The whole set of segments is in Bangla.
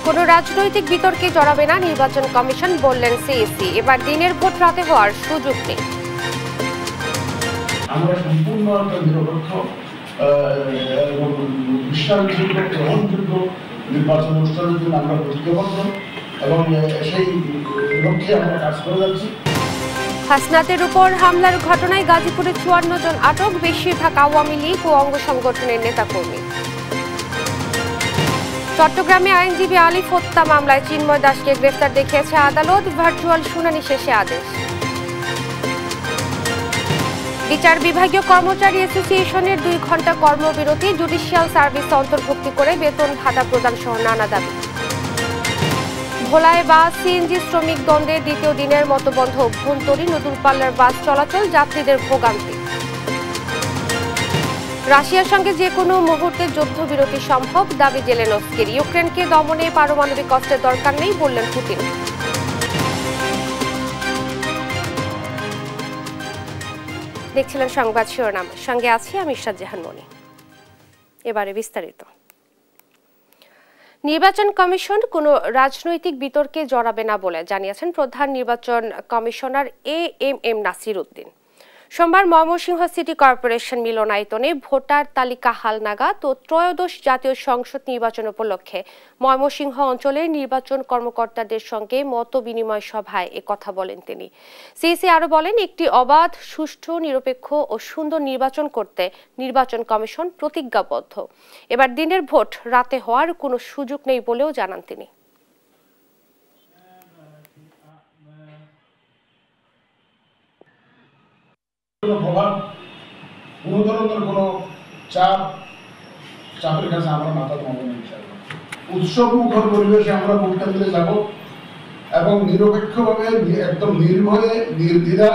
কোনো রাজনৈতিক বিতর্কে জড়াবে না নির্বাচন কমিশন, বললেন সিইসি। এবার দিনের ভোট রাতে হওয়ার সুযোগ নেই। আমরা সম্পূর্ণ নিরপেক্ষ এবং বিশ্বাসযোগ্য গ্রহণযোগ্য নির্বাচন অনুষ্ঠানের জন্য আমরা প্রতিজ্ঞাবদ্ধ এবং সেই লক্ষ্যে আমরা কাজ করে যাচ্ছি। হাসনাতের উপর হামলার ঘটনায় গাজীপুরে 54 জন আটক, বেশিরভাগ আওয়ামী লীগ ও অঙ্গ সংগঠনের নেতাকর্মী। চট্টগ্রামে আইনজীবী আলিফ হত্যা মামলায় চিন্ময় দাসকে গ্রেফতার দেখিয়েছে আদালত, ভার্চুয়াল শুনানি শেষে আদেশ। বিচার বিভাগীয় কর্মচারী অ্যাসোসিয়েশনের 2 ঘণ্টা কর্মবিরতি, জুডিশিয়াল সার্ভিস অন্তর্ভুক্তি করে বেতন ভাতা প্রদান সহ নানা দাবি। ভোলায় বাস সিএনজি শ্রমিক দ্বন্দ্বে দ্বিতীয় দিনের মতো বন্ধ অভ্যন্তরীণ ও দূরপাল্লার বাস চলাচল, যাত্রীদের ভোগান্তি। রাশিয়ার সঙ্গে যে কোনো মুহূর্তে যুদ্ধবিরতি সম্ভব, দাবি জেলেনস্কির। ইউক্রেনকে দমনে পারমাণবিক অস্ত্রের দরকার নেই, বললেন পুতিন। দেখছিলেন সংবাদ শিরোনাম, সঙ্গে আছি আমি ইরশাদ জাহান মনি। এবারে বিস্তারিত। নির্বাচন কমিশন কোনো রাজনৈতিক বিতর্কে জড়াবে না বলে জানিয়েছেন প্রধান নির্বাচন কমিশনার এএমএম নাসির উদ্দিন। সোমবার ময়মনসিংহ সিটি কর্পোরেশন মিলনায়তনে ভোটার তালিকা হালনাগাদ ও ত্রয়োদশ জাতীয় সংসদ নির্বাচন উপলক্ষে ময়মনসিংহ অঞ্চলের নির্বাচন কর্মকর্তাদের সঙ্গে মত বিনিময় সভায় একথা বলেন তিনি। সিইসি আরও বলেন, একটি অবাধ, সুষ্ঠু, নিরপেক্ষ ও সুন্দর নির্বাচন করতে নির্বাচন কমিশন প্রতিজ্ঞাবদ্ধ। এবার দিনের ভোট রাতে হওয়ার কোনো সুযোগ নেই বলেও জানান তিনি। কোনো ধরনের কোনো চাপের কাছে আমরা মাথা ঘামাবো না। উৎসব মুখর পরিবেশে আমরা ভোট কেন্দ্রে যাব এবং নিরপেক্ষভাবে একদম নির্ভয়ে নির্দ্বিধা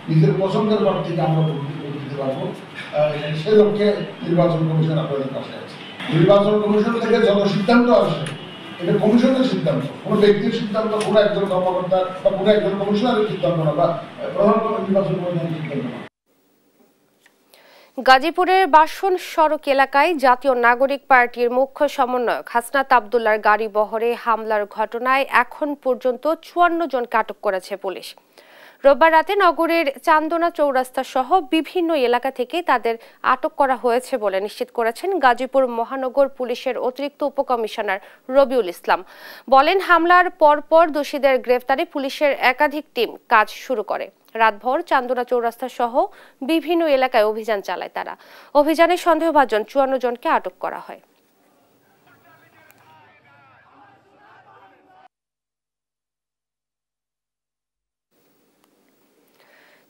নিজের পছন্দের প্রার্থীকে আমরা ভোট দিতে পারবো। সে লক্ষ্যে নির্বাচন কমিশন আপনাদের পাশে আছে। নির্বাচন কমিশন থেকে যত সিদ্ধান্ত আসে এটা কমিশনের সিদ্ধান্ত, কোনো ব্যক্তির সিদ্ধান্ত, কোনো একজন কর্মকর্তা বা কোনো একজন কমিশনারের সিদ্ধান্ত না, বা প্রধান নির্বাচন কমিশনের সিদ্ধান্ত না। গাজীপুরের বাসন সড়ক এলাকায় জাতীয় নাগরিক পার্টির মুখ্য সমন্বয়ক হাসনাত আবদুল্লাহর গাড়ি বহরে হামলার ঘটনায় এখন পর্যন্ত 54 জনকে আটক করেছে পুলিশ। রোববার রাতে নগরের চান্দনা চৌরাস্তা সহ বিভিন্ন এলাকা থেকে তাদের আটক করা হয়েছে বলে নিশ্চিত করেছেন গাজীপুর মহানগর পুলিশের অতিরিক্ত উপকমিশনার রবিউল ইসলাম। বলেন, হামলার পরপর দোষীদের গ্রেফতারে পুলিশের একাধিক টিম কাজ শুরু করে। রাতভর চান্দনা চৌরাস্তা সহ বিভিন্ন এলাকায় অভিযান চালায় তারা। অভিযানে সন্দেহভাজন 54 জনকে আটক করা হয়।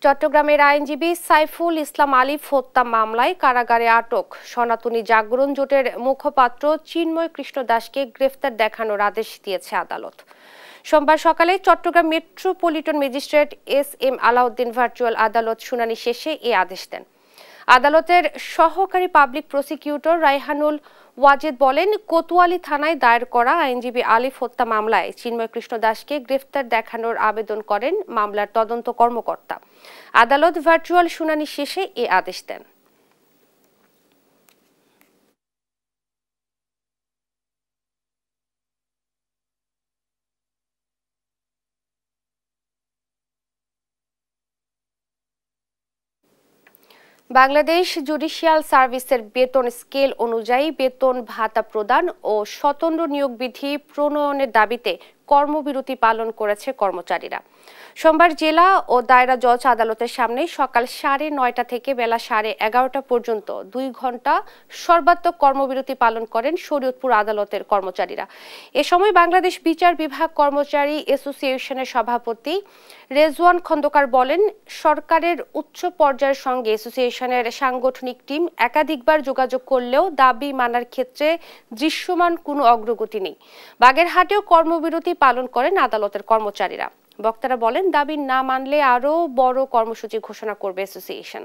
চট্টগ্রামের আইনজীবী সাইফুল ইসলাম আলিফ হত্যা মামলায় কারাগারে আটক সনাতনী জাগরণ জোটের মুখপাত্র চিন্ময় কৃষ্ণ দাসকে গ্রেফতার দেখানোর আদেশ দিয়েছে আদালত। সোমবার সকালে Chittagong metropolitan magistrate S M. Alauddin virtual আদালত শুনানি শেষে এই আদেশ দেন। আদালতের সহকারী পাবলিক প্রসিকিউটর রায়হানুল ওয়াজেদ বলেন, কোতোয়ালি থানায় দায়ের করা আইনজীবী আলিফ হত্যা মামলায় চিন্ময় কৃষ্ণ দাসকে গ্রেফতার দেখানোর আবেদন করেন মামলার তদন্ত কর্মকর্তা। আদালত ভার্চুয়াল শুনানি শেষে এই আদেশ দেন। বাংলাদেশ জুডিশিয়াল সার্ভিসের বেতন স্কেল অনুযায়ী বেতন ভাতা প্রদান ও স্বতন্ত্র নিয়োগ বিধি প্রণয়নের দাবিতে কর্মবিরতি পালন করেছে কর্মচারীরা। সোমবার জেলা ও দায়রা জজ আদালতের সামনে সকাল 9:30 থেকে বেলা 11:30 পর্যন্ত 2 ঘণ্টা সর্বাত্মক কর্মবিরতি পালন করেন শরীয়তপুর আদালতের কর্মচারীরা। এ সময় বাংলাদেশ বিচার বিভাগ কর্মচারী অ্যাসোসিয়েশনের সভাপতি রেজওয়ান খন্দকার বলেন, সরকারের উচ্চ পর্যায়ের সঙ্গে অ্যাসোসিয়েশনের সাংগঠনিক টিম একাধিকবার যোগাযোগ করলেও দাবি মানার ক্ষেত্রে দৃশ্যমান কোনো অগ্রগতি নেই। বাগেরহাটেও কর্মবিরতি পালন করেন আদালতের কর্মচারীরা। বক্তারা বলেন, দাবি না মানলে আরও বড় কর্মসূচি ঘোষণা করবে অ্যাসোসিয়েশন।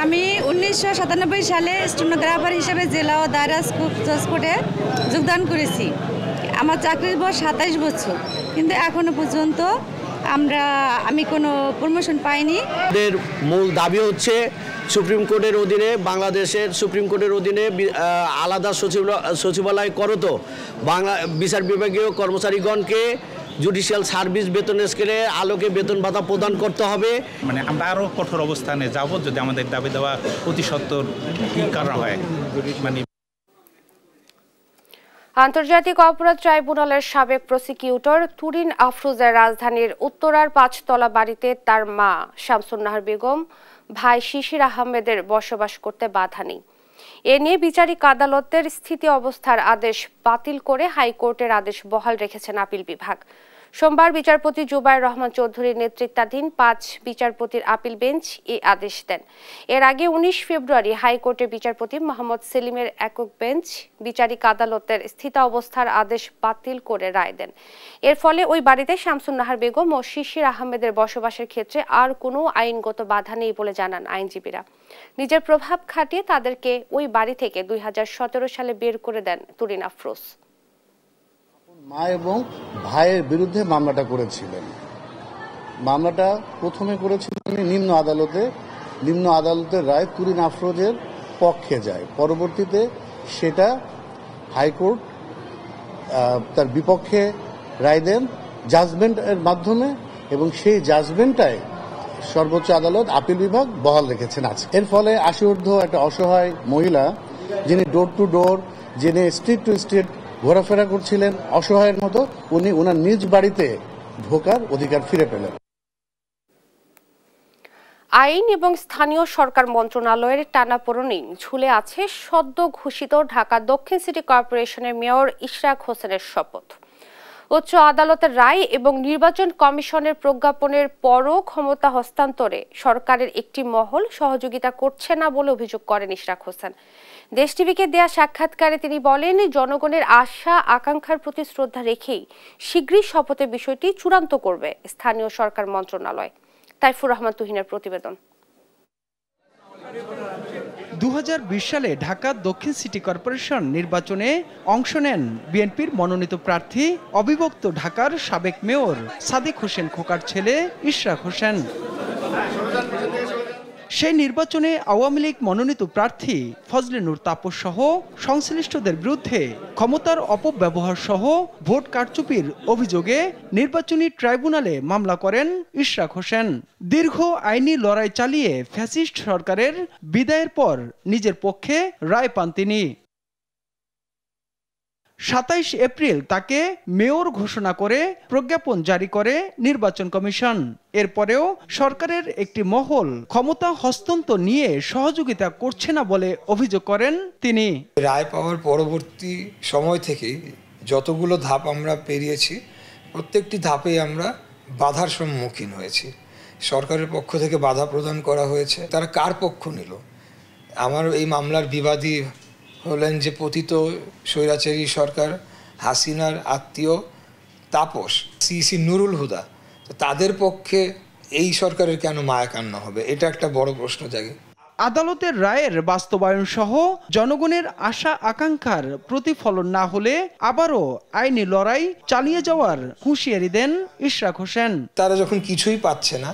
আমি 1997 সালে স্টেনোগ্রাফার হিসেবে জেলা ও দায়রা জজ কোর্টে যোগদান করেছি। আমার চাকরির বয়স 27 বছর, কিন্তু এখনো পর্যন্ত আমি কোনো প্রমোশন পাইনি। এদের মূল দাবি হচ্ছে সুপ্রিম কোর্টের অধীনে, বাংলাদেশের সুপ্রিম কোর্টের অধীনে আলাদা সচিবালয় করত বিচার বিভাগীয় কর্মচারীগণকে জুডিশিয়াল সার্ভিস বেতন স্কেলে আলোকে বেতন ভাতা প্রদান করতে হবে। মানে আমরা আরও কঠোর অবস্থানে যাব যদি আমাদের দাবি দেওয়া অতি সত্বর করা হয়। মানে আন্তর্জাতিক অপরাধ ট্রাইব্যুনালের সাবেক প্রসিকিউটর তুরিন আফরোজের রাজধানীর উত্তরার 5তলা বাড়িতে তার মা শামসুন নাহার বেগম, ভাই শিশির আহমেদের বসবাস করতে বাধা নেই। এ নিয়ে বিচারিক আদালতের স্থিতি অবস্থার আদেশ বাতিল করে হাইকোর্টের আদেশ বহাল রেখেছেন আপিল বিভাগ। সোমবার বিচারপতি জুবায়ের রহমান চৌধুরীর নেতৃত্বাধীন 5 বিচারপতির আপিল বেঞ্চ এই আদেশ দেন। এর আগে 19 ফেব্রুয়ারি হাইকোর্টের বিচারপতি মোহাম্মদ সেলিমের একক বেঞ্চ বিচারিক আদালতের স্থিতাবস্থার আদেশ বাতিল করে রায় দেন। এর ফলে ওই বাড়িতে শামসুন নাহার বেগম ও শিশির আহমেদের বসবাসের ক্ষেত্রে আর কোনো আইনগত বাধা নেই বলে জানান আইনজীবীরা। নিজের প্রভাব খাটিয়ে তাদেরকে ওই বাড়ি থেকে 2017 সালে বের করে দেন তুরিন আফরোজ। মা এবং ভাইয়ের বিরুদ্ধে মামলাটা করেছিলেন। মামলাটা প্রথমে করেছিলেন নিম্ন আদালতে। নিম্ন আদালতের রায় তুরিন আফরোজের পক্ষে যায়। পরবর্তীতে সেটা হাইকোর্ট তার বিপক্ষে রায় দেন জাজমেন্টের মাধ্যমে, এবং সেই জাজমেন্টটাই সর্বোচ্চ আদালত আপিল বিভাগ বহাল রেখেছেন আছে। এর ফলে 80 ঊর্ধ্ব একটা অসহায় মহিলা, যিনি ডোর টু ডোর, যিনি স্ট্রিট টু স্ট্রিট ঘোরাফেরা করছিলেন অসহায়ের মতো, উনি ওনার নিজ বাড়িতে ঢোকার অধিকার ফিরে পেলেন। আইন এবং স্থানীয় সরকার মন্ত্রণালয়ের টানাপোড়েনে ঝুলে আছে সদ্য ঘোষিত ঢাকা দক্ষিণ সিটি কর্পোরেশনের মেয়র ইশরাক হোসেনের শপথ। উচ্চ আদালতের রায় এবং নির্বাচন কমিশনের প্রজ্ঞাপনের পরও ক্ষমতা হস্তান্তরে সরকারের একটি মহল সহযোগিতা করছে না বলে অভিযোগ করেন ইশরাক হোসেন। দেশ টিভিকে দেয়া সাক্ষাৎকারে তিনি বলেন, জনগণের আশা আকাঙ্ক্ষার প্রতি শ্রদ্ধা রেখেই শীঘ্রই শপথের বিষয়টি চূড়ান্ত করবে স্থানীয় সরকার মন্ত্রণালয়। তাইফুর রহমান তুহিনের প্রতিবেদন। 2020 সালে ঢাকা দক্ষিণ সিটি কর্পোরেশন নির্বাচনে অংশ নেন বিএনপির মনোনীত প্রার্থী অবিভক্ত ঢাকার সাবেক মেয়র সাদিক হোসেন খোকার ছেলে ইশরাক হোসেন। সেই নির্বাচনে আওয়ামী লীগ মনোনীত প্রার্থী ফজলে নূর তাপস সহ সংশ্লিষ্টদের বিরুদ্ধে ক্ষমতার অপব্যবহার সহ ভোট কারচুপির অভিযোগে নির্বাচনী ট্রাইব্যুনালে মামলা করেন ইশরাক হোসেন। দীর্ঘ আইনি লড়াই চালিয়ে ফ্যাসিস্ট সরকারের বিদায়ের পর নিজের পক্ষে রায় পান তিনি। 27 এপ্রিল তাকে মেয়র ঘোষণা করে প্রজ্ঞাপন জারি করে নির্বাচন কমিশন। এরপরেও সরকারের একটি মহল ক্ষমতা হস্তান্তর নিয়ে সহযোগিতা করছে না বলে অভিযোগ করেন তিনি। রায় পাওয়ার পরবর্তী সময় থেকেই যতগুলো ধাপ আমরা পেরিয়েছি, প্রত্যেকটি ধাপে আমরা বাধার সম্মুখীন হয়েছি। সরকারের পক্ষ থেকে বাধা প্রদান করা হয়েছে। তারা কার পক্ষ নিল? আমার এই মামলার বিবাদী হলেন যে পতিত স্বৈরাচারী সরকার হাসিনার আত্মীয় তাপস, সিসি নুরুল হুদা। তাদের পক্ষে এই সরকারের কেন মায়া কান্না হবে? এটা একটা বড় প্রশ্ন জাগে। আদালতের রায়ের বাস্তবায়ন সহ জনগণের আশা আকাঙ্ক্ষার প্রতিফলন না হলে আবারও আইনি লড়াই চালিয়ে যাওয়ার হুঁশিয়ারি দেন ইশরাক হোসেন। তারা যখন কিছুই পাচ্ছে না,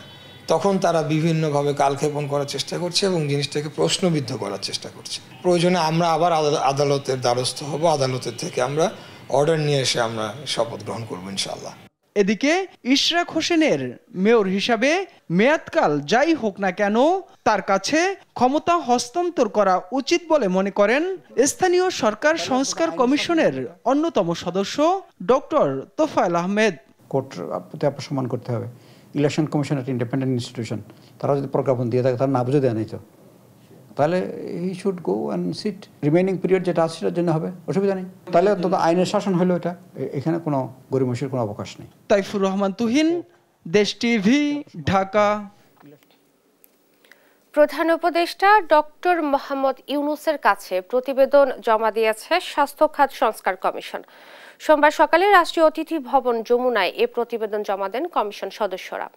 তখন তারা বিভিন্নভাবে কালক্ষেপণ করার চেষ্টা করছে এবং জিনিসটাকে প্রশ্নবিদ্ধ করার চেষ্টা করছে। প্রয়োজনে আমরা আবার আদালতের দ্বারস্থ হব, আদালতের থেকে আমরা অর্ডার নিয়ে এসে আমরা শপথ গ্রহণ করবো ইনশাআল্লাহ। এদিকে ইশরাক হোসেনের মেয়র হিসাবে মেয়াদকাল যাই হোক না কেন তার কাছে ক্ষমতা হস্তান্তর করা উচিত বলে মনে করেন স্থানীয় সরকার সংস্কার কমিশনের অন্যতম সদস্য ডক্টর তোফায়েল আহমেদ। কোর্টের প্রতি আপনার সম্মান করতে হবে। ইলেকশন কমিশন একটা ইন্ডিপেন্ডেন্ট ইনস্টিটিউশন, তারা যদি প্রজ্ঞাপন দিয়ে থাকে তারা না বুঝে দেওয়া নিত, তাহলে he should go and sit. Remaining period যেটা আছে সেটার জন্য হবে, অসুবিধা নেই। তাহলে অন্তত আইনের শাসন হলো এটা, এখানে কোনো গরিমসির কোনো অবকাশ নেই। তাইফুর রহমান তুহিন, দেশ টিভি, ঢাকা। প্রধান উপদেষ্টা ডক্টর মোহাম্মদ ইউনূসের কাছে প্রতিবেদন জমা দিয়েছে স্বাস্থ্য খাত সংস্কার কমিশন। সোমবার সকালে রাষ্ট্রীয় অতিথি ভবন যমুনায় এ প্রতিবেদন জমা দেন কমিশন সদস্যরা।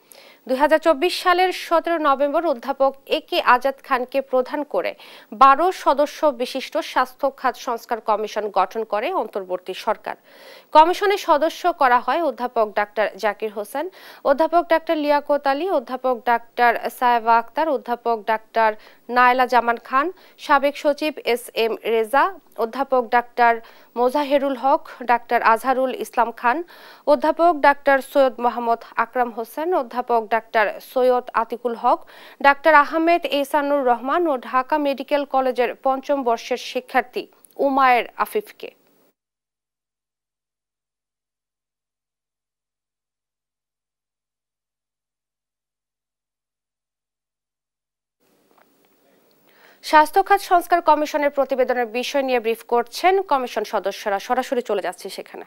2024 সালের 17 নভেম্বর অধ্যাপক একে আজাদ খানকে প্রধান করে 12 সদস্য বিশিষ্ট স্বাস্থ্য খাত সংস্কার কমিশন গঠন করে অন্তর্বর্তী সরকার। কমিশনের সদস্য করা হয় অধ্যাপক ডাক্তার জাকির হোসেন, অধ্যাপক ডাক্তার লিয়াকত আলী, অধ্যাপক ডাক্তার সায়েবা আক্তার, অধ্যাপক ডাক্তার নায়লা জামান খান, সাবেক সচিব SM রেজা, অধ্যাপক ডাক্তার মোজাহেরুল হক, ডাক্তার আজহারুল ইসলাম খান, অধ্যাপক ডাক্তার সৈয়দ মোহাম্মদ আকরাম হোসেন, অধ্যাপক ডাক্তার সৈয়দ আতিকুল হক, ডাক্তার আহমেদ এহসানুর রহমান ও ঢাকা মেডিকেল কলেজের 5ম বর্ষের শিক্ষার্থী উমায়ের আফিফকে। স্বাস্থ্য খাত সংস্কার কমিশনের প্রতিবেদনের বিষয় নিয়ে ব্রিফ করছেন কমিশন সদস্যরা। সরাসরি চলে যাচ্ছে সেখানে।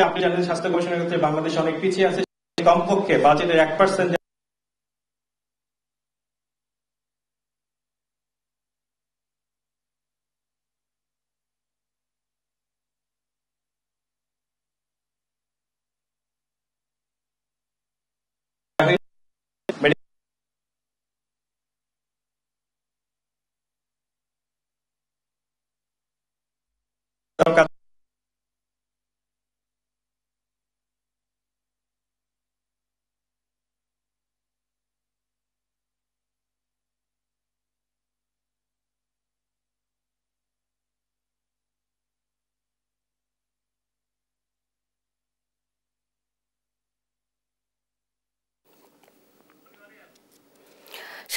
আপনি জানেন স্বাস্থ্য কমিশনের ক্ষেত্রে বাংলাদেশ অনেক পিছিয়ে আছে, কমপক্ষে বাজেটের 1%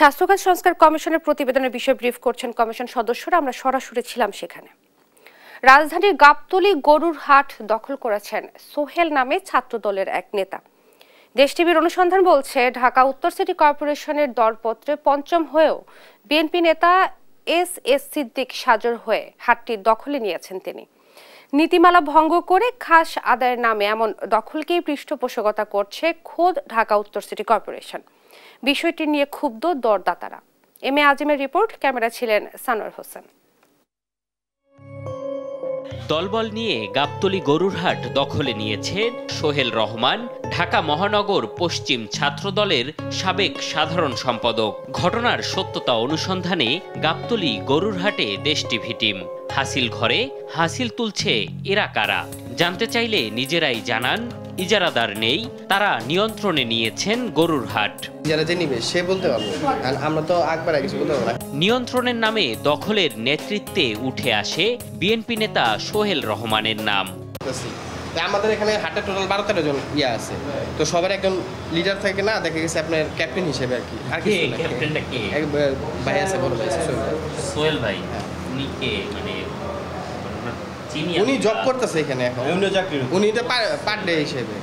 স্বাস্থ্য খাত সংস্কার কমিশনের প্রতিবেদনের বিষয়ে ব্রিফ করছেন কমিশন সদস্যরা। আমরা সরাসরি ছিলাম সেখানে। রাজধানীর গাবতলী গরুর হাট দখল করেছেন সোহেল নামে ছাত্রদলের এক নেতা। দেশ টিভির অনুসন্ধান বলছে, ঢাকা উত্তর সিটি কর্পোরেশনের দরপত্রে 5ম হয়েও বিএনপি নেতা SS সিদ্দিক সাজর হয়ে হাটটি দখলে নিয়েছেন তিনি। নীতিমালা ভঙ্গ করে খাস আদায়ের নামে এমন দখলকেই পৃষ্ঠপোষকতা করছে খোদ ঢাকা উত্তর সিটি কর্পোরেশন। বিষয়টি নিয়ে ক্ষুব্ধ দরদাতারা। এম এ আজিমের রিপোর্ট, ক্যামেরা ছিলেন সানোয়ার হোসেন। দলবল নিয়ে গাবতলী গরুরহাট দখলে নিয়েছে সোহেল রহমান, ঢাকা মহানগর পশ্চিম ছাত্রদলের সাবেক সাধারণ সম্পাদক। ঘটনার সত্যতা অনুসন্ধানে গাবতলী গরুরহাটে দেশ টিভি টিম। হাসিল ঘরে হাসিল তুলছে এরা কারা জানতে চাইলে নিজেরাই জানান, ইজারাদার নেই, তারা নিয়ন্ত্রণে নিয়েছেন গরুরহাট। সে বলতে পারবে, আমরা তো একবার কিছু বলতে পারবো না। নিয়ন্ত্রণের নামে দখলের নেতৃত্বে উঠে আসে বিএনপি নেতা সোহেল রহমানের নাম। আমাদের এখানে হাটে টোটাল 12-13 জন আছে, তো সবার একজন লিডার থাকে না, দেখা গেছে আপনার ক্যাপ্টেন হিসেবে আর কি। আর কি ক্যাপ্টেনটা কে? এক ভাই আছে, বড় ভাই সোহেল ভাই। উনি কে? মানে উনি জব করতেছে এখানে এখন, উনি তো পার ডে হিসেবে।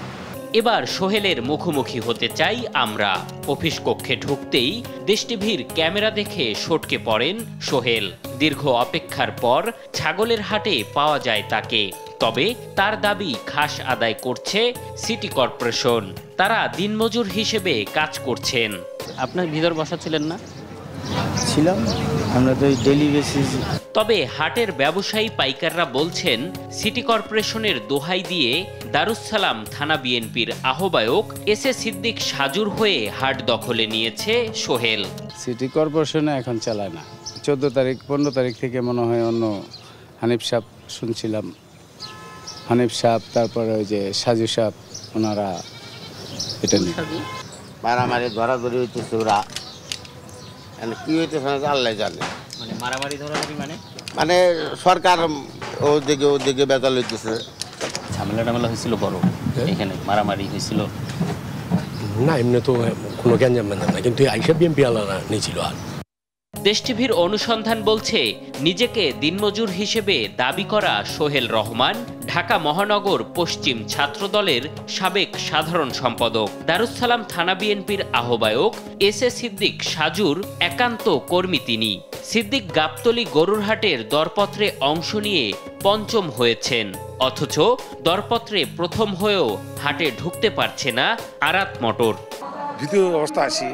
এবার সোহেলের মুখোমুখি হতে চাই আমরা। অফিস কক্ষে ঢুকতেই দেশ টিভির ক্যামেরা দেখে সটকে পড়েন সোহেল। দীর্ঘ অপেক্ষার পর ছাগলের হাটে পাওয়া যায় তাকে। তবে তার দাবি খাস আদায় করছে সিটি কর্পোরেশন। তারা দিনমজুর হিসেবে কাজ করছেন। আপনার ভিতর বসা ছিলেন না? ছিলাম, আমরা তো ডেইলি বেসিস। তবে হাটের ব্যবসায়ী পাইকাররা বলছেন, সিটি কর্পোরেশনের দোহাই দিয়ে দারুসালাম থানা বিএনপির আহ্বায়ক SS সিদ্দিক সাজুর হয়ে হাট দখলে নিয়েছে সোহেল। সিটি কর্পোরেশনে এখন চালায় না। 14 তারিখ 15 তারিখ থেকে মনে হয় অন্য হানিফ সাহেব শুনছিলাম, হানিফ সাহেব, তারপরে ওই যে সাজু সাহেব, ওনারা এটা নিয়ে মারামারি ধরাধরি হইতেছে। ওরা কি হইতেছে আল্লাহ জানে। মানে মারামারি ধরাধরি মানে সরকার ওদিকে বেতাল হইতেছে। ঝামেলা টামেলা হয়েছিল বড় এখানে? মারামারি হয়েছিল না? এমনি তো কোনো গ্যাঞ্জাম না, কিন্তু আইসা বিএনপি আলাদা নিয়েছিল। আর দেশ টিভির অনুসন্ধান বলছে, নিজেকে দিনমজুর হিসেবে দাবি করা সোহেল রহমান ঢাকা মহানগর পশ্চিম ছাত্রদলের সাবেক সাধারণ সম্পাদক। দারুসালাম থানা বিএনপির আহ্বায়ক SS সিদ্দিক সাজুর একান্ত কর্মী তিনি। সিদ্দিক গাবতলী গরুরহাটের দরপত্রে অংশ নিয়ে 5ম হয়েছেন, অথচ দরপত্রে 1ম হয়েও হাটে ঢুকতে পারছে না আরাত মোটর। ভীত অবস্থা আছি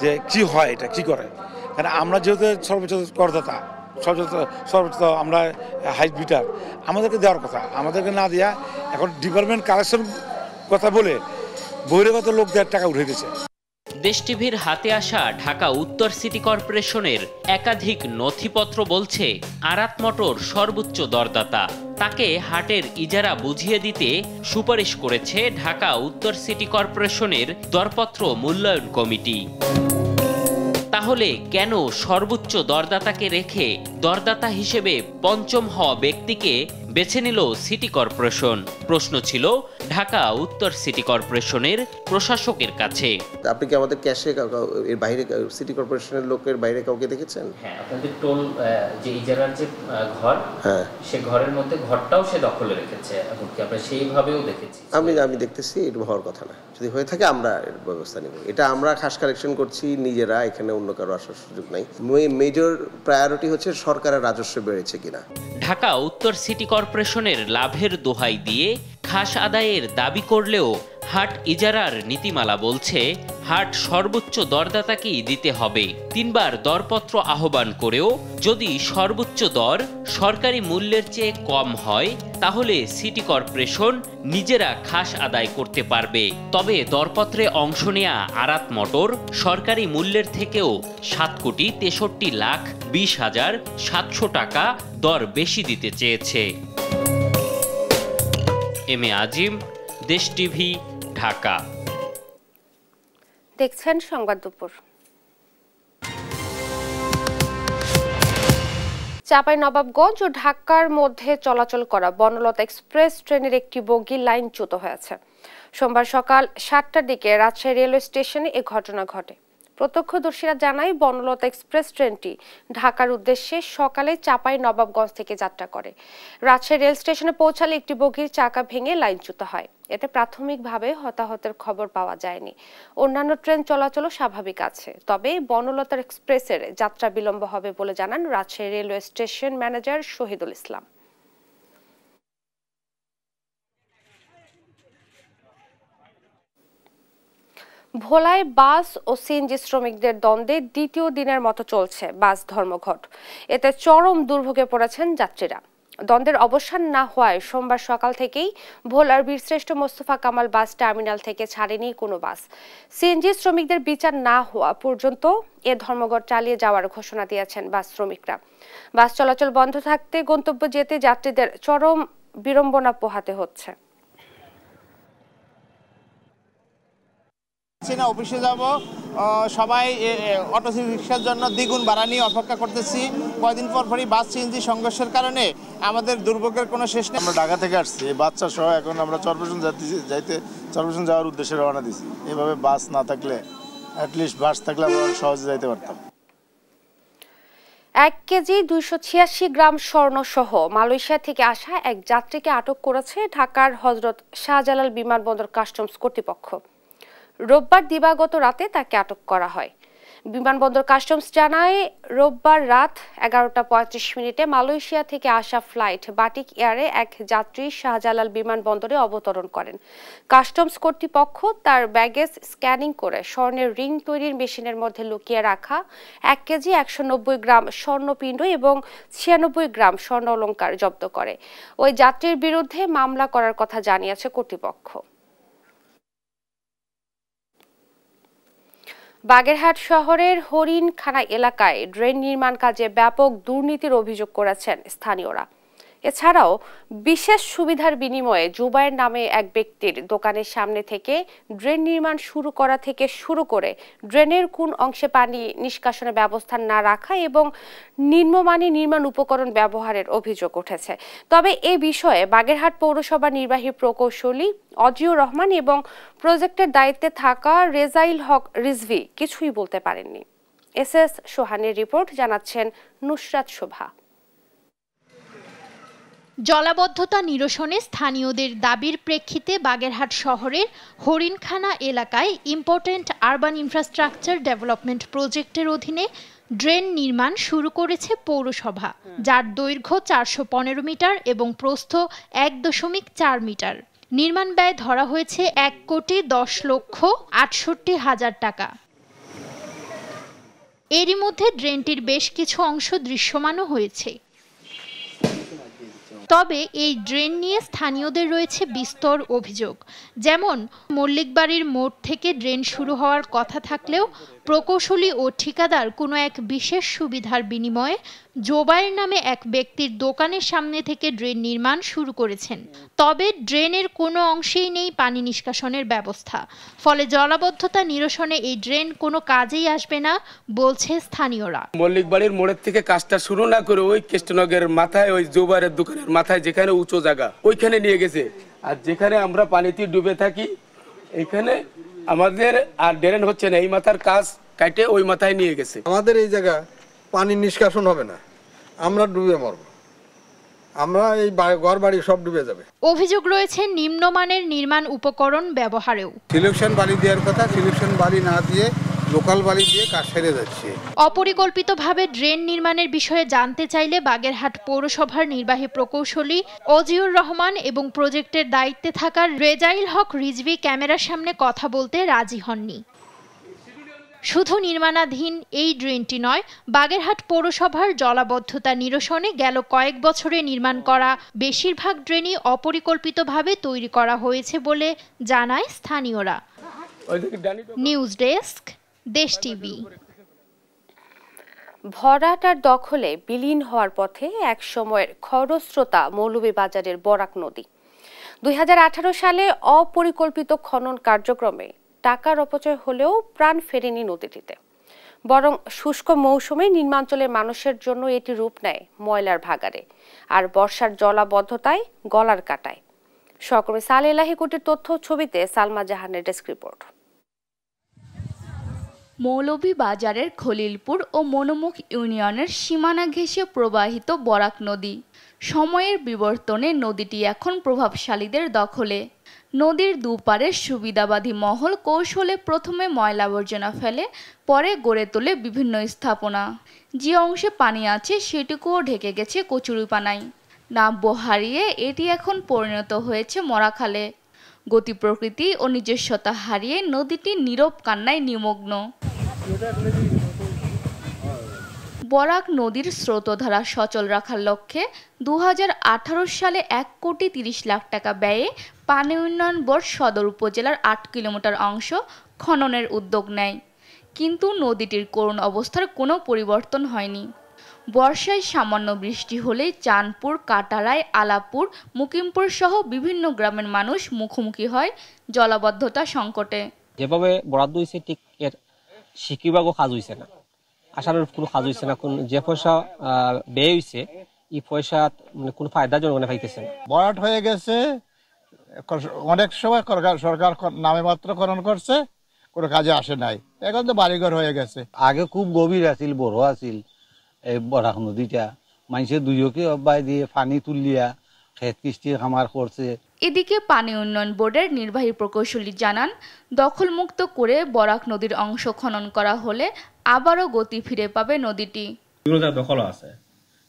যে কি হয়, এটা কি করে। কারণ আমরা যেহেতু সর্বোচ্চ করদাতা, সর্বোচ্চ আমরা হাইট বিটার, আমাদেরকে দেওয়ার কথা, আমাদেরকে না দেওয়া এখন ডিপার্টমেন্ট কালেকশন কথা বলে বহিরাগত লোকদের টাকা উঠে দিচ্ছে। দেশ টিভির হাতে আসা ঢাকা উত্তর সিটি কর্পোরেশনের একাধিক নথিপত্র বলছে আরাত মোটর সর্বোচ্চ দরদাতা। তাকে হাটের ইজারা বুঝিয়ে দিতে সুপারিশ করেছে ঢাকা উত্তর সিটি কর্পোরেশনের দরপত্র মূল্যায়ন কমিটি। তাহলে কেন সর্বোচ্চ দরদাতাকে রেখে দরদাতা হিসেবে পঞ্চম হওয়া ব্যক্তিকে বেছে নিল সিটি কর্পোরেশন? প্রশ্ন ছিল ঢাকা উত্তর সিটি কর্পোরেশনের প্রশাসকের কাছে। আপনি কি আমাদের ক্যাশে এর বাইরে সিটি কর্পোরেশনের লোকের বাইরে কাউকে দেখেছেন? হ্যাঁ, আপনাদের টোল যে ইজারার যে ঘর, হ্যাঁ, সে ঘরের মধ্যে ঘরটাও সে দখলে রেখেছে, এমনকি আমরা সেইভাবেও দেখেছি। আমি দেখতেছি এটা হওয়ার কথা না। যদি হয়ে থাকে আমরা এর ব্যবস্থা নেব। এটা আমরা খাস কালেকশন করছি নিজেরা, এখানে অন্য কারো আসার সুযোগ নাই। মেজর প্রায়োরিটি হচ্ছে সরকারের রাজস্ব বেড়েছে কিনা। ঢাকা উত্তর সিটি কর্পোরেশনের লাভের দোহাই দিয়ে খাস আদায়ের দাবি করলেও হাট ইজারার নীতিমালা বলছে হাট সর্বোচ্চ দরদাতাকেই দিতে হবে। 3 বার দরপত্র আহ্বান করেও যদি সর্বোচ্চ দর সরকারি মূল্যের চেয়ে কম হয় তাহলে সিটি কর্পোরেশন নিজেরা খাস আদায় করতে পারবে। তবে দরপত্রে অংশ নেয়া আরাত মোটর সরকারি মূল্যের থেকেও 7,63,20,700 টাকা দর বেশি দিতে চেয়েছে। এম এ আজিম, দেশ টিভি, ঢাকা। দেখছেন সংবাদ দুপুর। চাঁপাইনবাবগঞ্জ ও ঢাকার মধ্যে চলাচল করা বনলতা এক্সপ্রেস ট্রেনের একটি বগি লাইনচ্যুত হয়েছে। সোমবার সকাল 7টার দিকে রাজশাহী রেলওয়ে স্টেশনে এ ঘটনা ঘটে। প্রত্যক্ষদর্শীরা জানায় বনলতা এক্সপ্রেস ট্রেনটি ঢাকার উদ্দেশ্যে সকালে চাঁপাইনবাবগঞ্জ থেকে যাত্রা করে। রাজশাহী রেল স্টেশনে পৌঁছালে একটি বগির চাকা ভেঙে লাইনচ্যুত হয়। এতে প্রাথমিকভাবে হতাহতের খবর পাওয়া যায়নি। অন্যান্য ট্রেন চলাচলও স্বাভাবিক আছে। তবে বনলতা এক্সপ্রেসের যাত্রা বিলম্ব হবে বলে জানান Rajshahi railway station manager Shahidul Islam. ভোলায় বাস ও সিএনজি শ্রমিকদের দ্বন্দ্বে দ্বিতীয় দিনের মতো চলছে বাস ধর্মঘট। এতে চরম দুর্ভোগে পড়েছেন যাত্রীরা। দ্বন্দ্বের অবসান না হওয়ায় সোমবার সকাল থেকেই ভোলার বীরশ্রেষ্ঠ মোস্তফা কামাল বাস টার্মিনাল থেকে ছাড়েনি কোনো বাস। সিএনজি শ্রমিকদের বিচার না হওয়া পর্যন্ত এ ধর্মঘট চালিয়ে যাওয়ার ঘোষণা দিয়েছেন বাস শ্রমিকরা। বাস চলাচল বন্ধ থাকতে গন্তব্য যেতে যাত্রীদের চরম বিড়ম্বনা পোহাতে হচ্ছে। অফিসে যাব, সবাই অটো রিক্সার জন্য দ্বিগুণ ভাড়া নিয়ে অপেক্ষা করতেছি। কয়েকদিন পরই বাস সিএনজি সংঘর্ষের কারণে আমাদের দুর্ভোগের কোনো শেষ নেই। আমরা ঢাকা থেকে আসছি বাচ্চা সহ, এখন আমরা চরপেশন চরপেশন যাওয়ার উদ্দেশ্যে রওনা দিছি। এভাবে বাস না থাকলে, অ্যাটলিস্ট বাস থাকলে আমরা সহজে যাইতে পারতাম। 1 কেজি 286 গ্রাম স্বর্ণ সহ মালয়েশিয়া থেকে আসা এক যাত্রীকে আটক করেছে ঢাকার হযরত শাহজালাল বিমানবন্দর কাস্টমস কর্তৃপক্ষ। রোববার দিবাগত রাতে তাকে আটক করা হয়। বিমানবন্দর কাস্টমস জানায় রোববার রাত 11:35 মালয়েশিয়া থেকে আসা ফ্লাইট বাটিক এয়ারে এক যাত্রী শাহজালাল বিমানবন্দরে অবতরণ করেন। কাস্টমস কর্তৃপক্ষ তার ব্যাগেজ স্ক্যানিং করে স্বর্ণের রিং তৈরির মেশিনের মধ্যে লুকিয়ে রাখা 1 কেজি 190 গ্রাম স্বর্ণপিণ্ড এবং 96 গ্রাম স্বর্ণ অলংকার জব্দ করে। ওই যাত্রীর বিরুদ্ধে মামলা করার কথা জানিয়েছে কর্তৃপক্ষ। বাগেরহাট শহরের হরিণখানা এলাকায় ড্রেন নির্মাণ কাজে ব্যাপক দুর্নীতির অভিযোগ করেছেন স্থানীয়রা। এছাড়াও বিশেষ সুবিধার বিনিময়ে জুবাইর নামে এক ব্যক্তির দোকানের সামনে থেকে ড্রেন নির্মাণ শুরু করা থেকে শুরু করে ড্রেনের কোন অংশে পানি নিষ্কাশনের ব্যবস্থা না রাখা এবং নিম্নমানের নির্মাণ উপকরণ ব্যবহারের অভিযোগ উঠেছে। তবে এ বিষয়ে বাগেরহাট পৌরসভার নির্বাহী প্রকৌশলী অজিউর রহমান এবং প্রজেক্টের দায়িত্বে থাকা রেজাইল হক রিজভি কিছুই বলতে পারেননি। এসএস সোহানের রিপোর্ট, জানাচ্ছেন নুসরাত শোভা। জলাবদ্ধতা নিরসনে স্থানীয়দের দাবির প্রেক্ষিতে বাগেরহাট শহরের হরিণখানা এলাকায় ইম্পর্টেন্ট আরবান ইনফ্রাস্ট্রাকচার ডেভেলপমেন্ট প্রজেক্টের অধীনে ড্রেন নির্মাণ শুরু করেছে পৌরসভা, যার দৈর্ঘ্য 415 মিটার এবং প্রস্থ 1.4 মিটার। নির্মাণ ব্যয় ধরা হয়েছে 1,10,68,000 টাকা। এরই মধ্যে ড্রেনটির বেশ কিছু অংশ দৃশ্যমানও হয়েছে। তবে এই ড্রেন নিয়ে স্থানীয়দের রয়েছে বিস্তর অভিযোগ। যেমন মল্লিকবাড়ির মোড় থেকে ড্রেন শুরু হওয়ার কথা থাকলেও প্রকৌশলী ও ঠিকাদার কোনো এক বিশেষ সুবিধার বিনিময়ে জোবাইর নামে এক ব্যক্তির দোকানের সামনে থেকে ড্রেন নির্মাণ শুরু করেছেন। তবে ড্রেনের কোনো অংশেই নেই পানি নিষ্কাশনের ব্যবস্থা। ফলে জলাবদ্ধতা নিরসনে এই ড্রেন কোনো কাজেই আসবে না বলছে স্থানীয়রা। মল্লিকবাড়ির মোড়ের থেকে কাজটা শুরু না করে ওই কৃষ্ণনগরের মাথায় ওই জোবাইরের দোকানের মাথায় যেখানে উঁচু জায়গা ওইখানে নিয়ে গেছে। আর যেখানে আমরা পানিতে ডুবে থাকি এখানে আমাদের আর ড্রেন হচ্ছে না, এই মাথার কাজ কাটে ওই মাথায় নিয়ে গেছে। আমাদের এই জায়গা পানি নিষ্কাশন হবে না, আমরা ডুবে মরব, আমরা এই ঘর বাড়ি সব ডুবে যাবে। অভিযোগ রয়েছে নিম্নমানের নির্মাণ উপকরণ ব্যবহারেও। সিলেকশন বালি দেওয়ার কথা, সিলেকশন বালি না দিয়ে লোকাল বালি দিয়ে কাজ সেরে যাচ্ছে। অপরিকল্পিতভাবে ড্রেন নির্মাণের বিষয়ে জানতে চাইলে বাগেরহাট পৌরসভার নির্বাহী প্রকৌশলী অজিউর রহমান এবং প্রজেক্টের দায়িত্বে থাকা রেজাইল হক রিজভী ক্যামেরার সামনে কথা বলতে রাজি হননি। শুধু নির্মাণাধীন এই ড্রেনটি নয়, বাগেরহাট পৌরসভার জলাবদ্ধতা নিরসনে গেল কয়েক বছরে নির্মাণ করা বেশিরভাগ ড্রেনই অপরিকল্পিতভাবে তৈরি করা হয়েছে বলে জানায় স্থানীয়রা। নিউজ ডেস্ক, দেশ টিভি। ভরাট আর দখলে বিলীন হওয়ার পথে এক সময়ের খরস্রোতা মৌলভীবাজারের বরাক নদী 2018 সালে অপরিকল্পিত খনন কার্যক্রমে টাকার অপচয় হলেও প্রাণ ফেরেনি নদীটিতে। বরং শুষ্ক মৌসুমে নিম্নাঞ্চলের মানুষের জন্য এটি রূপ নেয় ময়লার ভাগাড়ে, আর বর্ষার জলাবদ্ধতায় গলার কাটায়। সহকর্মী সালে এলাহিকুটির তথ্য ছবিতে সালমা জাহানের ডেস্ক রিপোর্ট। মৌলভীবাজারের খলিলপুর ও মনোমুখ ইউনিয়নের সীমানা ঘেঁষে প্রবাহিত বরাক নদী। সময়ের বিবর্তনে নদীটি এখন প্রভাবশালীদের দখলে। নদীর দুপারের সুবিধাবাদী মহল কৌশলে প্রথমে ময়লা আবর্জনা ফেলে, পরে গড়ে তোলে বিভিন্ন স্থাপনা। যে অংশে পানি আছে সেটুকুও ঢেকে গেছে কচুরিপানায়। নাব্য হারিয়ে এটি এখন পরিণত হয়েছে মরাখালে। গতি প্রকৃতি ও নিজস্বতা হারিয়ে নদীটি নীরব কান্নায় নিমগ্ন। বরাক নদীর স্রোতধারা সচল রাখার লক্ষ্যে 2018 সালে 1,30,00,000 টাকা ব্যয়ে পানি উন্নয়ন বোর্ড সদর উপজেলার 8 কিলোমিটার অংশ খননের উদ্যোগ নেয়। কিন্তু নদীটির করুণ অবস্থার কোনো পরিবর্তন হয়নি। বর্ষায় সামান্য বৃষ্টি হলেই চাঁদপুর, কাটারায়, আলাপুর, মুকিমপুর সহ বিভিন্ন গ্রামের মানুষ মুখোমুখি হয় জলাবদ্ধতা সংকটে। যেভাবে বরাদ্দ হয়েছে ঠিক এর শিকিবাগও কাজ হয়েছে না, আসার কোনো কাজ হয়েছে না। যে পয়সা ব্যয় হয়েছে এই পয়সা মানে কোনো ফায়দা জনগণে পাইতেছে না। বরাট হয়ে গেছে, অনেক সময় সরকার নামে মাত্র খনন করছে, কোনো কাজে আসে নাই। এখন তো বাড়িঘর হয়ে গেছে। আগে খুব গভীর আছিল, বড় আছিল এই বরাক নদীটা। মানুষের দুইকে অব্যায় দিয়ে পানি তুলিয়া ক্ষেত কৃষ্টির খামার করছে। এদিকে পানি উন্নয়ন বোর্ডের নির্বাহী প্রকৌশলী জানান, দখলমুক্ত করে বরাক নদীর অংশ খনন করা হলে আবারও গতি ফিরে পাবে নদীটি। দখল আছে,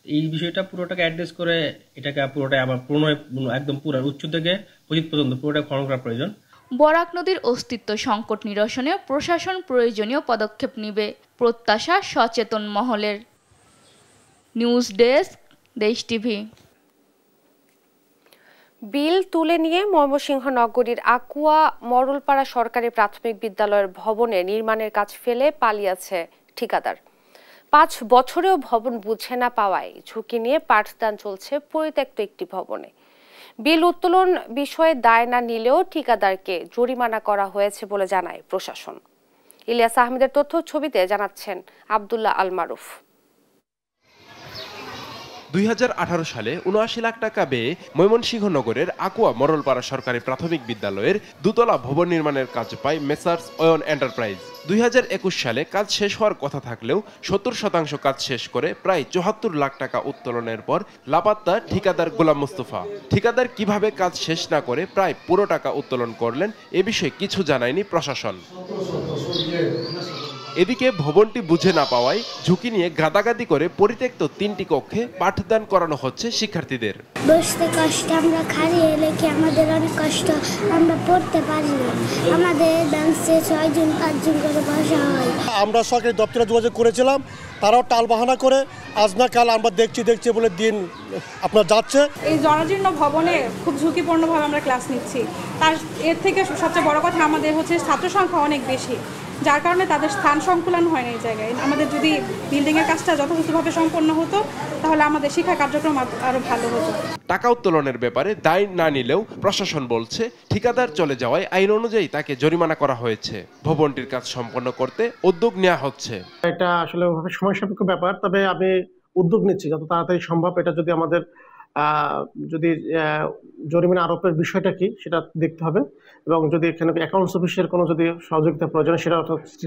এই বিষয়টা পুরোটাকে অ্যাড্রেস করে এটাকে পুরোটাই আবার পুনরায় একদম পুরো উচ্চ থেকে পজিত পর্যন্ত পুরোটা খনন করা প্রয়োজন। বরাক নদীর অস্তিত্ব সংকট নিরসনে প্রশাসন প্রয়োজনীয় পদক্ষেপ নেবে, প্রত্যাশা সচেতন মহলের। নিউজ ডেস্ক, দেশ টিভি। বিল তুলে নিয়ে ময়মনসিংহ নগরীর আকুয়া মরলপাড়া সরকারি প্রাথমিক বিদ্যালয়ের ভবনে নির্মাণের কাজ ফেলে পালিয়েছে ঠিকাদার। 5 বছরেও ভবন বুঝে না পাওয়ায় ঝুঁকি নিয়ে পাঠদান চলছে পরিত্যক্ত একটি ভবনে। বিল উত্তোলন বিষয়ে দায় না নিলেও ঠিকাদারকে জরিমানা করা হয়েছে বলে জানায় প্রশাসন। ইলিয়াস আহমেদের তথ্য ছবিতে জানাচ্ছেন আব্দুল্লাহ আল মারুফ। 2018 সালে 79 লাখ টাকা ব্যয়ে ময়মনসিংহ নগরের আকুয়া মরলপাড়া সরকারি প্রাথমিক বিদ্যালয়ের দোতলা ভবন নির্মাণের কাজ পায় মেসার্স অয়ন এন্টারপ্রাইজ। 2021 সালে কাজ শেষ হওয়ার কথা থাকলেও 70% কাজ শেষ করে প্রায় 74 লাখ টাকা উত্তোলনের পর লাপাত্তা ঠিকাদার গোলাম মুস্তফা। ঠিকাদার কিভাবে কাজ শেষ না করে প্রায় পুরো টাকা উত্তোলন করলেন এ বিষয়ে কিছু জানায়নি প্রশাসন। এদিকে ভবনটি বুঝে না পাওয়ায় ঝুঁকি নিয়ে গাদাগাদি করে পরিত্যক্ত 3টি কক্ষে পাঠদান করানো হচ্ছে শিক্ষার্থীদের। বসতে কষ্ট, আমরা খাড়িয়ে লেখে আমাদের অনেক কষ্ট, আমরা পড়তে পারি না। আমাদের বেঞ্চে 6 জন 5 জন করে বসা হয়। আমরা সরকারি দপ্তরে যোগাযোগ করেছিলাম, তারাও টালবাহানা করে আজ না কাল আমরা দেখছি বলে দিন আপনার যাচ্ছে। এই জরাজীর্ণ ভবনে খুব ঝুঁকিপূর্ণভাবে আমরা ক্লাস নিচ্ছি। এর থেকে সবচেয়ে বড় কথা আমাদের হচ্ছে ছাত্র সংখ্যা অনেক বেশি, যার কারণে তাদের স্থান সংকুলন হয় না এই জায়গায়। আমাদের যদি বিল্ডিংয়ের কাজটা যথাযথভাবে সম্পন্ন হতো তাহলে আমাদের শিক্ষা কার্যক্রম আরও ভালো হতো। টাকা উত্তোলনের ব্যাপারে দায় না নিলেও প্রশাসন বলছে ঠিকাদার চলে যাওয়ায় আইন অনুযায়ী তাকে জরিমানা করা হয়েছে। ভবনটির কাজ সম্পন্ন করতে উদ্যোগ নেওয়া হচ্ছে। এটা আসলে সময় সাপেক্ষ ব্যাপার, তবে আমি উদ্যোগ নিচ্ছি যত তাড়াতাড়ি সম্ভব। এটা যদি আমাদের যদি জরিমানা আরোপের বিষয়টা কি সেটা দেখতে হবে, এবং যদি এখানে অ্যাকাউন্টস অফিসের কোনো যদি সহযোগিতা প্রয়োজন সেটা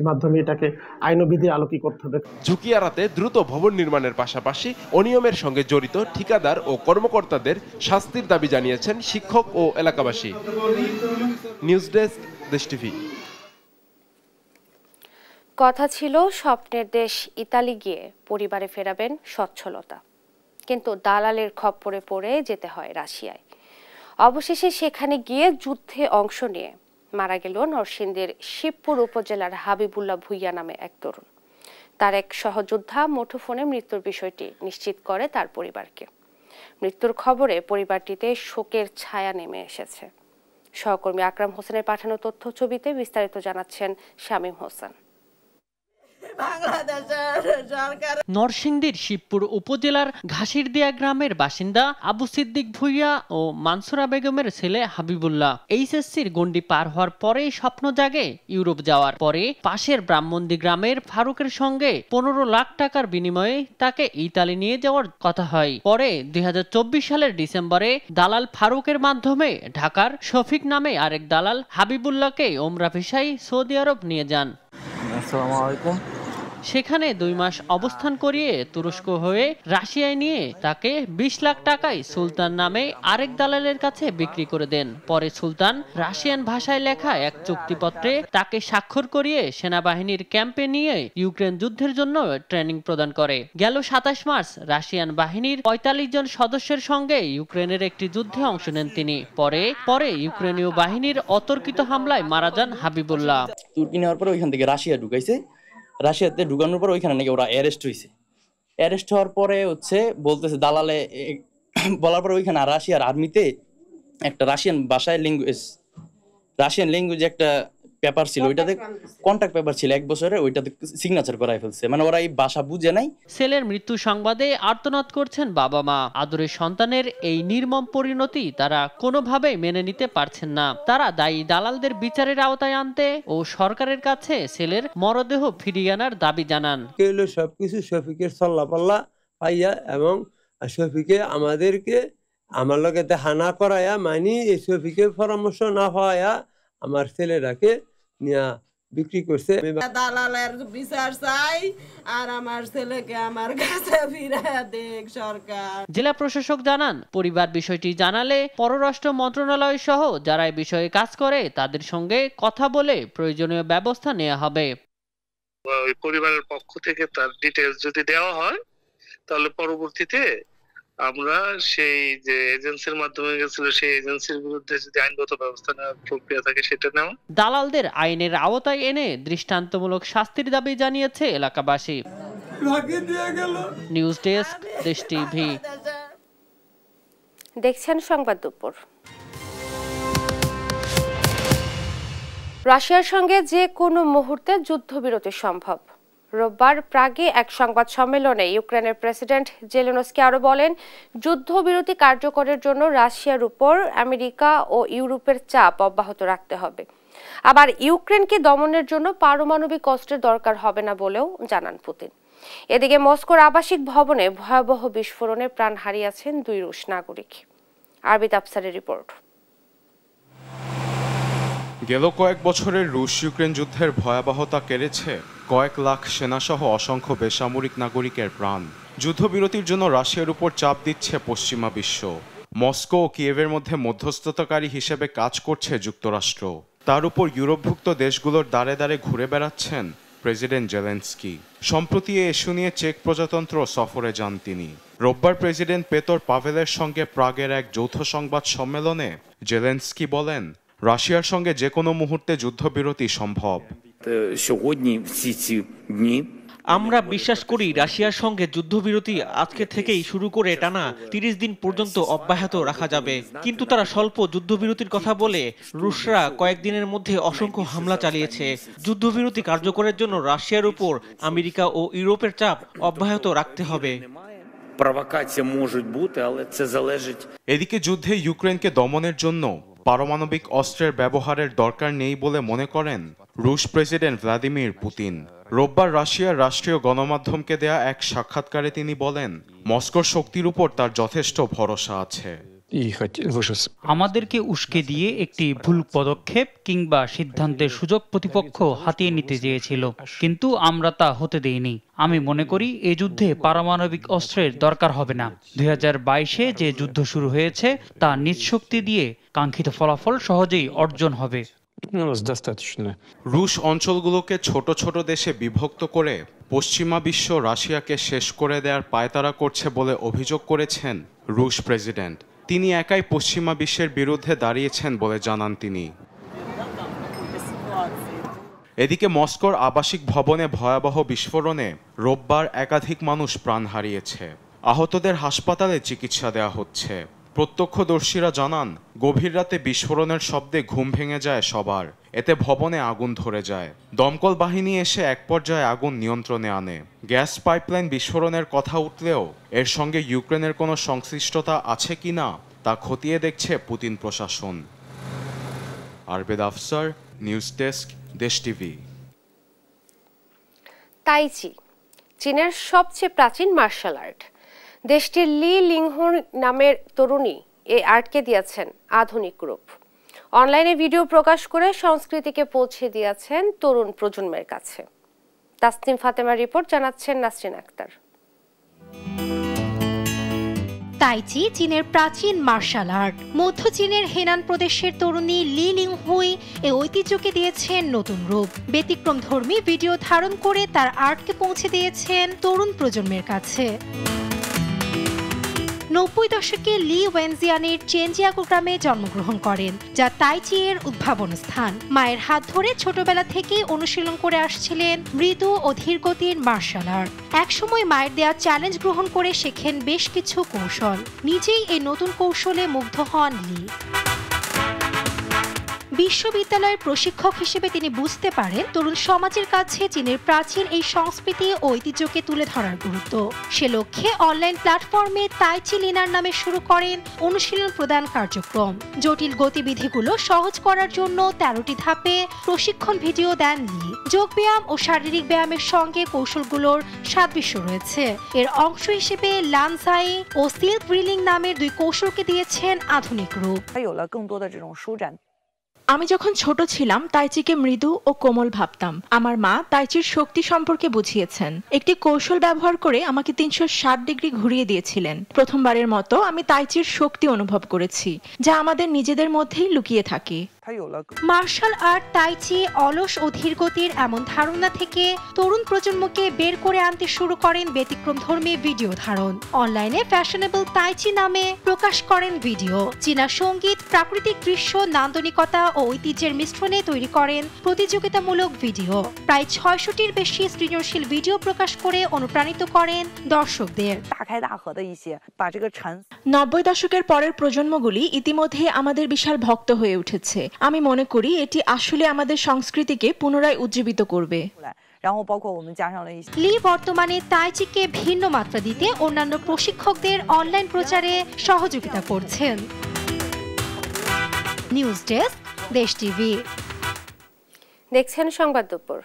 মাধ্যমে এটাকে আইন ও বিধির আলোকে করতে হবে। ঝুঁকি এড়াতে দ্রুত ভবন নির্মাণের পাশাপাশি অনিয়মের সঙ্গে জড়িত ঠিকাদার ও কর্মকর্তাদের শাস্তির দাবি জানিয়েছেন শিক্ষক ও এলাকাবাসী। নিউজ ডেস্ক, দেশ টিভি। কথা ছিল স্বপ্নের দেশ ইতালি গিয়ে পরিবারে ফেরাবেন সচ্ছলতা, কিন্তু দালালের খপ্পরে পড়ে যেতে হয় রাশিয়ায়। অবশেষে সেখানে গিয়ে যুদ্ধে অংশ নিয়ে মারা গেল নরসিংদীর শিবপুর উপজেলার হাবিবুল্লাহ ভুইয়া নামে এক তরুণ। তার এক সহযোদ্ধা মুঠোফোনে মৃত্যুর বিষয়টি নিশ্চিত করে তার পরিবারকে। মৃত্যুর খবরে পরিবারটিতে শোকের ছায়া নেমে এসেছে। সহকর্মী আকরাম হোসেনের পাঠানো তথ্য ছবিতে বিস্তারিত জানাচ্ছেন শামীম হোসেন। নরসিংদীর শিবপুর উপজেলার ঘাসিরদিয়া গ্রামের বাসিন্দা আবু সিদ্দিক ভুইয়া ও মানসুরা বেগমের ছেলে হাবিবুল্লাহ এইচএসসির গণ্ডি পার হওয়ার পরেই স্বপ্ন জাগে ইউরোপ যাওয়ার। পরে পাশের ব্রাহ্মণদী গ্রামের ফারুকের সঙ্গে 15 লাখ টাকার বিনিময়ে তাকে ইতালি নিয়ে যাওয়ার কথা হয়। পরে 2024 সালের ডিসেম্বরে দালাল ফারুকের মাধ্যমে ঢাকার শফিক নামে আরেক দালাল হাবিবুল্লাহকে ওমরা ভিসায় সৌদি আরব নিয়ে যান। আসসালামু আলাইকুম। সেখানে 2 মাস অবস্থান করিয়ে তুরস্ক হয়ে রাশিয়ায় নিয়ে তাকে 20 লাখ টাকায় সুলতান নামে আরেক দালালের কাছে বিক্রি করে দেন। পরে সুলতান রাশিয়ান ভাষায় লেখা এক চুক্তিপত্রে তাকে স্বাক্ষর করিয়ে সেনাবাহিনীর ক্যাম্পে নিয়ে ইউক্রেন যুদ্ধের জন্য ট্রেনিং প্রদান করে। গেল 27 মার্চ রাশিয়ান বাহিনীর 45 জন সদস্যের সঙ্গে ইউক্রেনের একটি যুদ্ধে অংশ নেন তিনি। পরে ইউক্রেনীয় বাহিনীর অতর্কিত হামলায় মারা যান হাবিবুল্লাহ। তুর্কি নেওয়ার পরে ওইখান থেকে রাশিয়া ঢুকাইছে। রাশিয়াতে ঢুকানোর পর ওইখানে নাকি ওরা অ্যারেস্ট হয়েছে। অ্যারেস্ট হওয়ার পরে বলতেছে দালালে বলার পরে ওইখানে রাশিয়ার আর্মিতে একটা রাশিয়ান ল্যাঙ্গুয়েজ একটা পেপার ছিল, ওইটাতে কন্ট্রাক্ট পেপার ছিল 1 বছরের, ওইটাতে সিগনেচার করাই ফেলছে। মানে ওরা এই ভাষা বুঝে নাই। ছেলের মৃত্যু সংবাদে আর্তনাদ করছেন বাবা মা। আদরের সন্তানের এই নির্মম পরিণতি তারা কোনোভাবেই মেনে নিতে পারছেন না। তারা দায়ী দালালদের বিচারের আওতায় আনতে ও সরকারের কাছে ছেলের মরদেহ ফিরিয়ে আনার দাবি জানান। সবকিছু শফিকের সল্লাপাল্লা পাইয়া এবং শফিকে আমাদেরকে আমার লগে দেখা না করাইয়া মানি এই শফিকের পরামর্শ না হওয়া আমার ছেলেরাকে নিয়ে বিক্রি করছে। দালালের বিচার চাই আর আমার ছেলেকে আমার কাছে ফিরিয়ে দেখ সরকার। জেলা প্রশাসক জানান, পরিবার বিষয়টি জানালে পররাষ্ট্র মন্ত্রণালয় সহ যারা এই বিষয়ে কাজ করে তাদের সঙ্গে কথা বলে প্রয়োজনীয় ব্যবস্থা নেওয়া হবে। ওই পরিবারের পক্ষ থেকে তার ডিটেইলস যদি দেওয়া হয় তাহলে পরবর্তীতে আমরা সেই যে এজেন্সির মাধ্যমে গেছিল সেই এজেন্সির বিরুদ্ধে যদি আইনগত ব্যবস্থা নেওয়ার প্রক্রিয়া থাকে সেটা নেওয়া। দালালদের আইনের আওতায় এনে দৃষ্টান্তমূলক শাস্তির দাবি জানিয়েছে এলাকাবাসী। নিউজ ডেস্ক, দেশ টিভি। দেখছেন সংবাদ দুপুর। রাশিয়ার সঙ্গে যে কোনো মুহূর্তে যুদ্ধবিরতি সম্ভব। রোববার প্রাগে এক সংবাদ সম্মেলনে ইউক্রেনের প্রেসিডেন্ট জেলেনস্কি আরও বলেন, যুদ্ধবিরতি কার্যকরের জন্য রাশিয়ার উপর আমেরিকা ও ইউরোপের চাপ অব্যাহত রাখতে হবে। আবার ইউক্রেনকে দমনের জন্য পারমাণবিক অস্ত্রের দরকার হবে না বলেও জানান পুতিন। এদিকে মস্কোর আবাসিক ভবনে ভয়াবহ বিস্ফোরণে প্রাণ হারিয়েছেন 2 রুশ নাগরিক। আরবিদ আফসারের রিপোর্ট। গেল কয়েক বছরের রুশ ইউক্রেন যুদ্ধের ভয়াবহতা কেড়েছে কয়েক লাখ সেনাসহ অসংখ্য বেসামরিক নাগরিকের প্রাণ। যুদ্ধবিরতির জন্য রাশিয়ার উপর চাপ দিচ্ছে পশ্চিমা বিশ্ব। মস্কো ও কিয়েভের মধ্যে মধ্যস্থতাকারী হিসেবে কাজ করছে যুক্তরাষ্ট্র। তার উপর ইউরোপভুক্ত দেশগুলোর দ্বারে দ্বারে ঘুরে বেড়াচ্ছেন প্রেসিডেন্ট জেলেনস্কি। সম্প্রতি এ ইস্যু নিয়ে চেক প্রজাতন্ত্র সফরে যান তিনি। রোববার প্রেসিডেন্ট পেতর পাভেলের সঙ্গে প্রাগের এক যৌথ সংবাদ সম্মেলনে জেলেনস্কি বলেন, রাশিয়ার সঙ্গে যে কোনো মুহূর্তে যুদ্ধবিরতি সম্ভব। আমরা বিশ্বাস করি রাশিয়ার সঙ্গে যুদ্ধবিরতি আজকে থেকেই শুরু করে টানা 30 দিন পর্যন্ত অব্যাহত রাখা যাবে, কিন্তু তারা স্বল্প যুদ্ধবিরতির কথা বলে রুশরা কয়েকদিনের মধ্যে অসংখ্য হামলা চালিয়েছে। যুদ্ধবিরতি কার্যকরের জন্য রাশিয়ার উপর আমেরিকা ও ইউরোপের চাপ অব্যাহত রাখতে হবে। এদিকে যুদ্ধে ইউক্রেনকে দমনের জন্য পারমাণবিক অস্ত্রের ব্যবহারের দরকার নেই বলে মনে করেন রুশ প্রেসিডেন্ট ভ্লাদিমির পুতিন। রোববার রাশিয়ার রাষ্ট্রীয় গণমাধ্যমকে দেয়া এক সাক্ষাৎকারে তিনি বলেন, মস্কোর শক্তির উপর তার যথেষ্ট ভরসা আছে। আমাদেরকে উস্কে দিয়ে একটি ভুল পদক্ষেপ কিংবা সিদ্ধান্তের সুযোগ প্রতিপক্ষ হাতিয়ে নিতে চেয়েছিল, কিন্তু আমরা তা হতে দেইনি। আমি মনে করি এই যুদ্ধে পারমাণবিক অস্ত্রের দরকার হবে না। 2022-এ যে যুদ্ধ শুরু হয়েছে তা নিজ শক্তি দিয়ে কাঙ্ক্ষিত ফলাফল সহজেই অর্জন হবে। রুশ অঞ্চলগুলোকে ছোট ছোট দেশে বিভক্ত করে পশ্চিমা বিশ্ব রাশিয়াকে শেষ করে দেওয়ার পায়তারা করছে বলে অভিযোগ করেছেন রুশ প্রেসিডেন্ট। তিনি একাই পশ্চিমা বিশ্বের বিরুদ্ধে দাঁড়িয়েছেন বলে জানান তিনি। এদিকে মস্কোর আবাসিক ভবনে ভয়াবহ বিস্ফোরণে রোববার একাধিক মানুষ প্রাণ হারিয়েছে। আহতদের হাসপাতালে চিকিৎসা দেওয়া হচ্ছে। প্রত্যক্ষদর্শীরা জানান, গভীর রাতে বিস্ফোরণের শব্দে ঘুম ভেঙে যায় সবার। এতে ভবনে আগুন ধরে যায়। দমকল বাহিনী এসে এক পর্যায়ে আগুন নিয়ন্ত্রণে আনে। গ্যাস পাইপলাইন বিস্ফোরণের কথা উঠলেও এর সঙ্গে ইউক্রেনের কোনো সংশ্লিষ্টতা আছে কিনা তা খতিয়ে দেখছে পুতিন প্রশাসন। আরবেদ আফসার, নিউজ ডেস্ক, দেশ টিভি। তাইচি চীনের সবচেয়ে প্রাচীন মার্শাল আর্ট। দেশটির লি লিংহুন নামের তরুণী এই আর্টকে দিয়েছেন আধুনিক রূপ। অনলাইনে ভিডিও প্রকাশ করে সংস্কৃতিকে পৌঁছে দিয়েছেন তরুণ প্রজন্মের কাছে। তাসনিম ফাতেমার রিপোর্ট, জানাচ্ছেন নাসরিন আক্তার। তাইচি চীনের প্রাচীন মার্শাল আর্ট। মধ্য চীনের হেনান প্রদেশের তরুণী লি লিংহুই এই ঐতিহ্যকে দিয়েছেন নতুন রূপ। ব্যতিক্রমধর্মী ভিডিও ধারণ করে তার আর্টকে পৌঁছে দিয়েছেন তরুণ প্রজন্মের কাছে। 90 দশকে লি ওয়েনজিয়ানের চেনজিয়াগো গ্রামে জন্মগ্রহণ করেন, যা তাইচি এর উদ্ভাবন স্থান। মায়ের হাত ধরে ছোটবেলা থেকেই অনুশীলন করে আসছিলেন মৃদু ও ধীরগতির মার্শাল আর্ট। একসময় মায়ের দেয়া চ্যালেঞ্জ গ্রহণ করে শেখেন বেশ কিছু কৌশল। নিজেই এই নতুন কৌশলে মুগ্ধ হন লি। বিশ্ববিদ্যালয়ের প্রশিক্ষক হিসেবে তিনি বুঝতে পারেন তরুণ সমাজের কাছে চীনের প্রাচীন এই সংস্কৃতি ও ঐতিহ্যকে তুলে ধরার গুরুত্ব। সে লক্ষ্যে অনলাইন প্ল্যাটফর্মে তাইচি লিনার নামে শুরু করেন অনুশীলন প্রদান কার্যক্রম। জটিল গতিবিধিগুলো সহজ করার জন্য 13টি ধাপে প্রশিক্ষণ ভিডিও দেন লি। যোগব্যায়াম ও শারীরিক ব্যায়ামের সঙ্গে কৌশলগুলোর সাদৃশ্য রয়েছে। এর অংশ হিসেবে লানসাই ও সিল্ক রিলিং নামের 2 কৌশলকে দিয়েছেন আধুনিক রূপ। আমি যখন ছোট ছিলাম তাইচিকে মৃদু ও কোমল ভাবতাম। আমার মা তাইচির শক্তি সম্পর্কে বুঝিয়েছেন। একটি কৌশল ব্যবহার করে আমাকে 360 ডিগ্রি ঘুরিয়ে দিয়েছিলেন। প্রথমবারের মতো আমি তাইচির শক্তি অনুভব করেছি, যা আমাদের নিজেদের মধ্যেই লুকিয়ে থাকে। মার্শাল আর্ট তাইচি অলস ও ধীরগতির এমন ধারণা থেকে তরুণ প্রজন্মকে বের করে আনতে শুরু করেন ব্যতিক্রমধর্মী ভিডিও ধারণ। অনলাইনে ফ্যাশনেবল তাইচি নামে প্রকাশ করেন ভিডিও। চীনা সঙ্গীত, প্রাকৃতিক দৃশ্য, নান্দনিকতা ও ঐতিহ্যের মিশ্রণে তৈরি করেন প্রতিযোগিতামূলক ভিডিও। প্রায় 600টির বেশি সৃজনশীল ভিডিও প্রকাশ করে অনুপ্রাণিত করেন দর্শকদের। 90 দশকের পরের প্রজন্মগুলি ইতিমধ্যে আমাদের বিশাল ভক্ত হয়ে উঠেছে। আমি মনে করি এটি আসলে আমাদের সংস্কৃতিকে পুনরায় উজ্জীবিত করবে। লি বর্তমানে তাইচিকে ভিন্ন মাত্রা দিতে অন্যান্য প্রশিক্ষকদের অনলাইন প্রচারে সহযোগিতা করছেন। নিউজ ডেস্ক, দেশ টিভি। দেখছেন সংবাদ দুপুর।